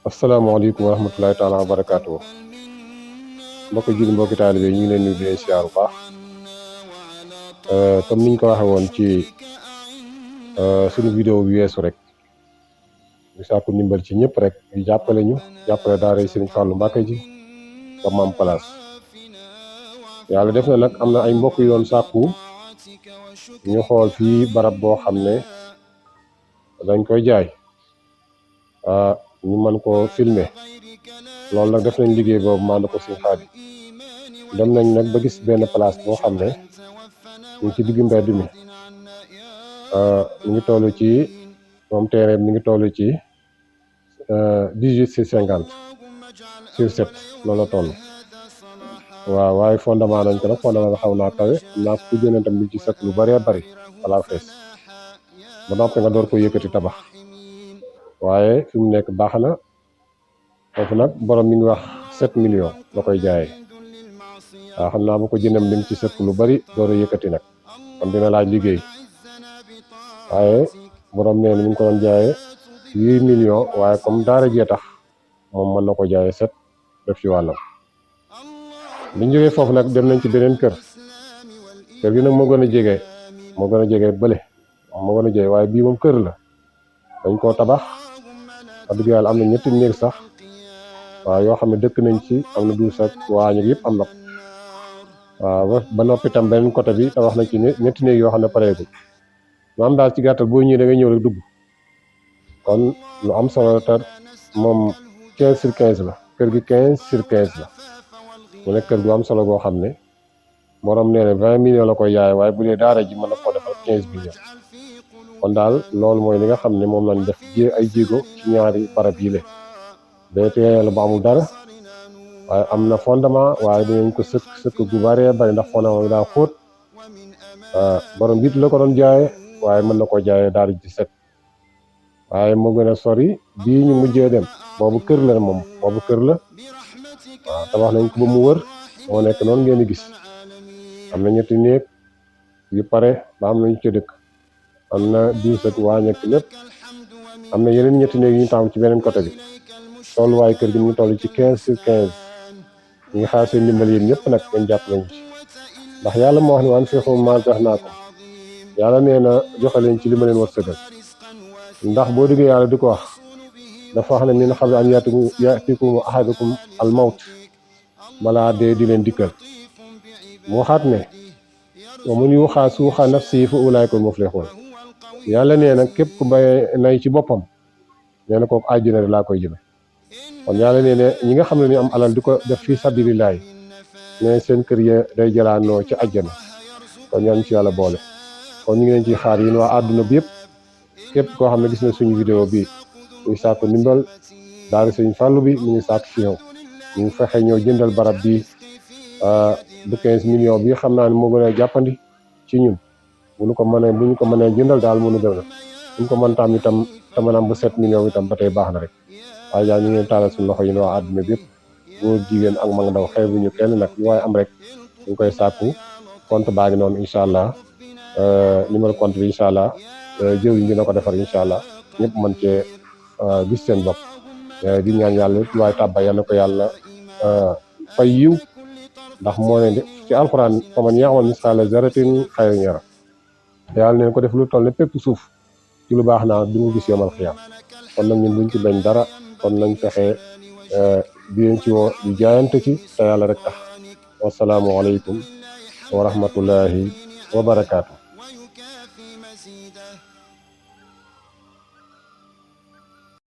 asalaamaaleykum wa rahmatulahi taala wa barakaatu. mbokki julli mbokki taalibe ñu ngi leen nuyu di leen siyaar bu baax comme niñ ko waxee woon ci suñu vidéo bi weesu rek di sàkku ndimbal ci ñëpp rek di jàppale ñu jàppale daara Sëriñ Fallu Mbàkke ji ba mam place. yàlla def na nag am na ay mbokk yu doon sàkku ñu xool fii barab boo xam ne dañ koy jaay ñu mën ko filmer loolu nag def nañ liggéey boobu maanaam ko Sëriñ Xaadim dem nañ nag ba gis benn place boo xam ne ñu ci digg mbedd mi mi ngi toll ci moom terrain mi ngi toll ci 18/50 sur 7 loolu la toll. waaw waaye fondement nañ ko nag fondement bi xaw naa kawe naa ku jëneen tam li ci set lu bëree bëri balaa fees ba noppi nga door ko yëkkati tabax waaye fi mu nekk baax na foofu nag borom mi ngi wax 7 millions la koy jaayee waaw xam naa bu ko jëndam lim ci set lu bari door a yëkkati nag kon dina laaj liggéey waaye borom nee na mi ngi ko doon jaayee 8 millions waaye comme daara jee tax moom mën na ko jaayee 7 def ci wàllam. biñ jógee foofu nag dem nañ ci beneen kër gi nag moo gën a jege bële moo gën a jege waaye bii moom kër la dañ koo tabax wax dëgg yàlla am na ñetti néeg sax waaw yoo xam ne dëkk nañ ci am na duus ak waañ ak yëpp am na ko waaw ba noppi tam beneen côté bi tabax nañ ci ñetti néeg yoo xam ne pareegul lu am daal ci gàttal boo ñëwee da ngay ñëw rek dugg kon lu am solo te moom 15/15 la kër gi 15/15 la mu nekk kër gu am solo goo xam ne borom nee na 20 millions la koy jaay waaye bu dee daara ji mën na koo defal 15 millions kon daal loolu mooy li nga xam ne moom lañ def ay jéego ci ñaari barab yi le DTL la bu amul dara waaye am na fondement waaye dinañ ko sëkk gu bëree bëri ndax fondement bi daa xóot borom biit la ko doon jaayee waaye mën na koo jaayee daara ji 7 waaye moo gën a sori bii ñu mujjee dem boobu kër la moom boobu kër la waaw tabax nañ ko ba mu wër moo nekk noonu ngeen di gis am na ñetti néeg yu pare ba am nañu ca dëkk am na duus ak waañ ak lépp am na yeneen ñetti néeg yu ñu taam ci beneen côté bi tolluwaay kër gi ñu toll ci 15/15 ñu ngi xaar seen ndimbal yéen ñëpp nag ngeen jàpp lañu ci ndax yàlla moo wax ne waan feexu maa jox naa ko yàlla nee na joxe leen ci li ma leen war sëgal ndax boo déggee yàlla di ko wax dafa wax ne min qabli an yaatikum ahadakum al mawt balaa dee di leen dikkal mu waxaat ne wa man yuuqa suuqa nafsihi fa ulaa'ika humul muflihuun yàlla nee na képp ku bay nay ci boppam nee na kooku àjjana laa koy jëme kon yàlla nee na ñi nga xam ne ñu am alal di ko def fii sabilillahi ne seen kër ya day jëlaanoo ci àjjana kon ñaan ci yàlla boole kon ñu ngi leen ci xaar yéen waa àdduna bi yëpp képp koo xam ne gis na suñu vidéo bi muy sàkku ndimbal daara Sëriñ Fallu bi mu ngi sàkku ci yow ñu fexe ñëw jëndal barab bi bu 15 millions bi xam naa ne moo gën a jàppandi ci ñun bu ñu ko mënee jëndal daal mënu gën a bu ñu ko mën tam itam te mën am bu 7 millions itam ba tey baax na rek waaye daal ñu ngi leen taalal suñu loxo yi ne waa àdduna bi yëpp góor jigéen ak mag ndaw xeebu ñu kenn nag lu waaye am rek ñu ngi koy sàkku compte baa ngi noonu incha allah numéro compte bi incha allah jëwriñ dina ko defar incha allah ñëpp mën cee gis seen bopp di ñaan yàlla lu waaye tàbba yal na ko yàlla fay yiw ndax moo ne ci alxuraan faman ya'mal misqaala zarratin xayran yara yàlla neen ko def lu toll ne pépp suuf ci lu baax naa di mu gis yomal xiyaam kon nag ñun buñ ci bañ dara kon nañ fexe di leen ci woo di jaayante ci te yàlla rek tax wasalaamu aleykum wa rahmatullahi wa barakaatu.